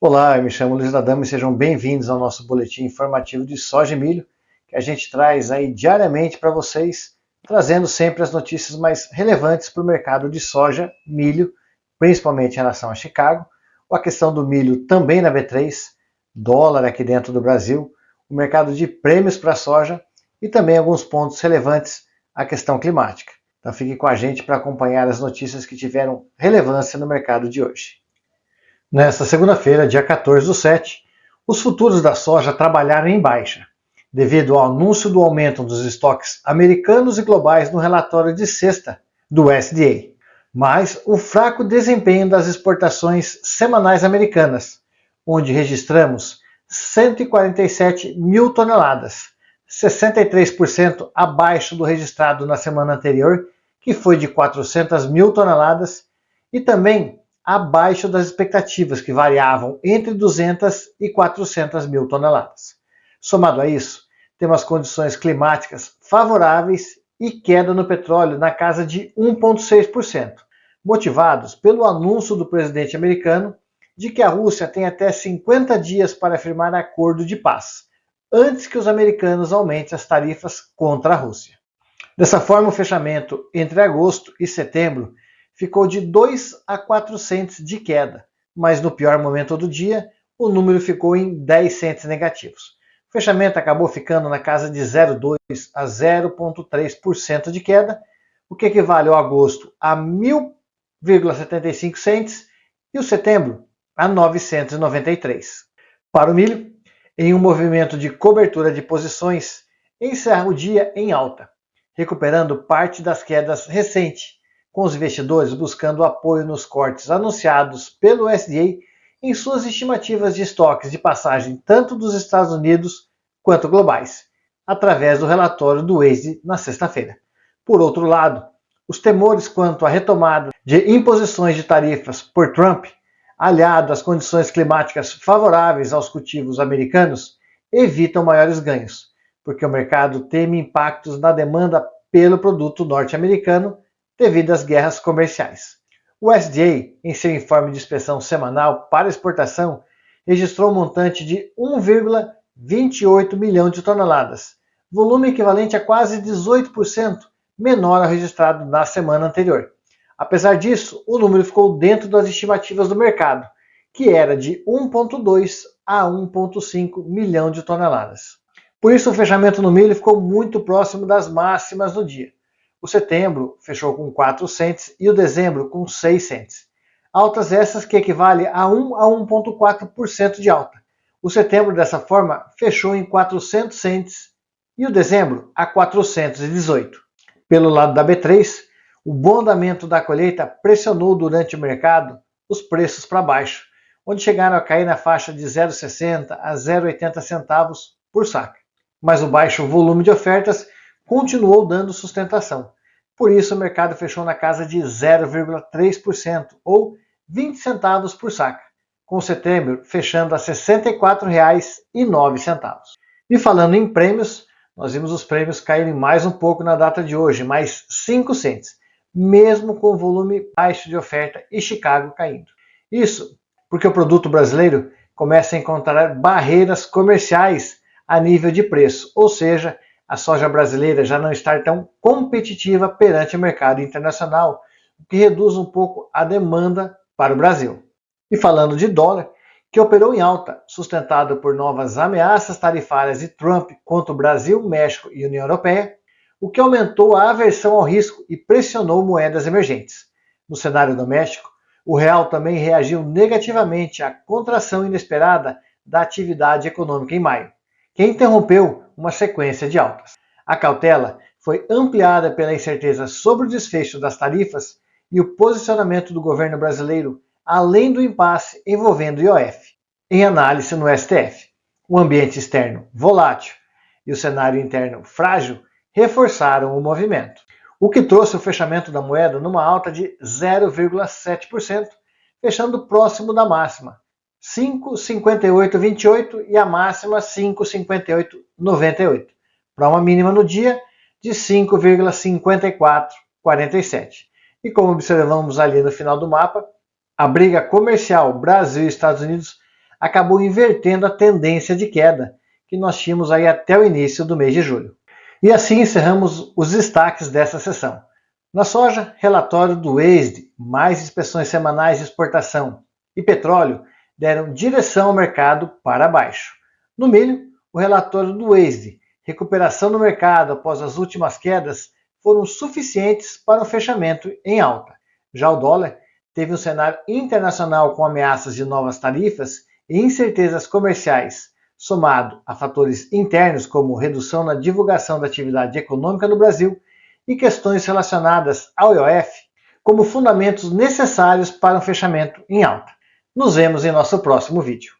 Olá, eu me chamo Luiz Adamo e sejam bem-vindos ao nosso boletim informativo de soja e milho, que a gente traz aí diariamente para vocês, trazendo sempre as notícias mais relevantes para o mercado de soja, milho, principalmente em relação a Chicago, a questão do milho também na B3, dólar aqui dentro do Brasil, o mercado de prêmios para a soja e também alguns pontos relevantes à questão climática. Então fique com a gente para acompanhar as notícias que tiveram relevância no mercado de hoje. Nesta segunda-feira, dia 14/7, os futuros da soja trabalharam em baixa, devido ao anúncio do aumento dos estoques americanos e globais no relatório de sexta do USDA, mas o fraco desempenho das exportações semanais americanas, onde registramos 147 mil toneladas, 63% abaixo do registrado na semana anterior, que foi de 400 mil toneladas, e também abaixo das expectativas, que variavam entre 200 e 400 mil toneladas. Somado a isso, temos condições climáticas favoráveis e queda no petróleo na casa de 1,6%, motivados pelo anúncio do presidente americano de que a Rússia tem até 50 dias para firmar acordo de paz, antes que os americanos aumentem as tarifas contra a Rússia. Dessa forma, o fechamento entre agosto e setembro ficou de 2 a 4 cents de queda, mas no pior momento do dia, o número ficou em 10 cents negativos. O fechamento acabou ficando na casa de 0,2 a 0,3% de queda, o que equivale ao agosto a 1.000,75 cents e o setembro a 993. Para o milho, em um movimento de cobertura de posições, encerra o dia em alta, recuperando parte das quedas recentes, com os investidores buscando apoio nos cortes anunciados pelo USDA em suas estimativas de estoques de passagem tanto dos Estados Unidos quanto globais, através do relatório do WASDE na sexta-feira. Por outro lado, os temores quanto à retomada de imposições de tarifas por Trump, aliado às condições climáticas favoráveis aos cultivos americanos, evitam maiores ganhos, porque o mercado teme impactos na demanda pelo produto norte-americano devido às guerras comerciais. O USDA, em seu informe de inspeção semanal para exportação, registrou um montante de 1,28 milhão de toneladas, volume equivalente a quase 18% menor ao registrado na semana anterior. Apesar disso, o número ficou dentro das estimativas do mercado, que era de 1,2 a 1,5 milhão de toneladas. Por isso, o fechamento no milho ficou muito próximo das máximas do dia. O setembro fechou com 4 cents e o dezembro com 6 cents. Altas essas que equivalem a 1 a 1,4% de alta. O setembro, dessa forma, fechou em 400 cents e o dezembro a 418. Pelo lado da B3, o bom andamento da colheita pressionou durante o mercado os preços para baixo, onde chegaram a cair na faixa de 0,60 a 0,80 centavos por saca. Mas o baixo volume de ofertas continuou dando sustentação. Por isso, o mercado fechou na casa de 0,3% ou 20 centavos por saca, com setembro fechando a R$ 64,09. E falando em prêmios, nós vimos os prêmios caírem mais um pouco na data de hoje, mais 5 cents, mesmo com o volume baixo de oferta e Chicago caindo. Isso porque o produto brasileiro começa a encontrar barreiras comerciais a nível de preço, ou seja, a soja brasileira já não está tão competitiva perante o mercado internacional, o que reduz um pouco a demanda para o Brasil. E falando de dólar, que operou em alta, sustentado por novas ameaças tarifárias de Trump contra o Brasil, México e União Europeia, o que aumentou a aversão ao risco e pressionou moedas emergentes. No cenário doméstico, o real também reagiu negativamente à contração inesperada da atividade econômica em maio, que interrompeu uma sequência de altas. A cautela foi ampliada pela incerteza sobre o desfecho das tarifas e o posicionamento do governo brasileiro, além do impasse envolvendo o IOF. Em análise no STF, o ambiente externo volátil e o cenário interno frágil reforçaram o movimento, o que trouxe o fechamento da moeda numa alta de 0,7%, fechando próximo da máxima, 5,5828 e a máxima 5,5898, para uma mínima no dia de 5,5447. E como observamos ali no final do mapa, a briga comercial Brasil e Estados Unidos acabou invertendo a tendência de queda que nós tínhamos aí até o início do mês de julho. E assim encerramos os destaques dessa sessão. Na soja, relatório do WASDE, mais inspeções semanais de exportação, e petróleo deram direção ao mercado para baixo. No milho, o relatório do WASDE, recuperação no mercado após as últimas quedas, foram suficientes para um fechamento em alta. Já o dólar teve um cenário internacional com ameaças de novas tarifas e incertezas comerciais, somado a fatores internos como redução na divulgação da atividade econômica no Brasil e questões relacionadas ao IOF, como fundamentos necessários para um fechamento em alta. Nos vemos em nosso próximo vídeo.